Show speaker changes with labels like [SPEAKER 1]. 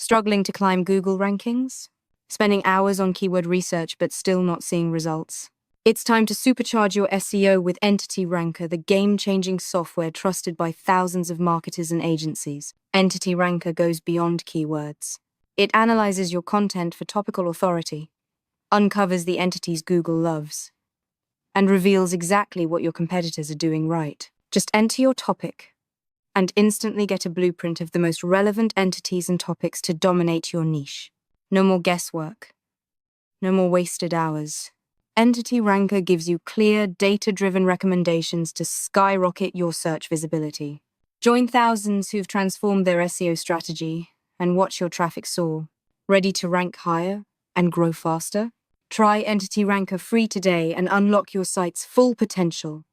[SPEAKER 1] Struggling to climb Google rankings? Spending hours on keyword research but still not seeing results? It's time to supercharge your SEO with Entity Ranker, the game-changing software trusted by thousands of marketers and agencies. Entity Ranker goes beyond keywords. It analyzes your content for topical authority, uncovers the entities Google loves, and reveals exactly what your competitors are doing right. Just enter your topic and instantly get a blueprint of the most relevant entities and topics to dominate your niche. No more guesswork. No more wasted hours. Entity Ranker gives you clear, data-driven recommendations to skyrocket your search visibility. Join thousands who've transformed their SEO strategy and watch your traffic soar. Ready to rank higher and grow faster? Try Entity Ranker free today and unlock your site's full potential.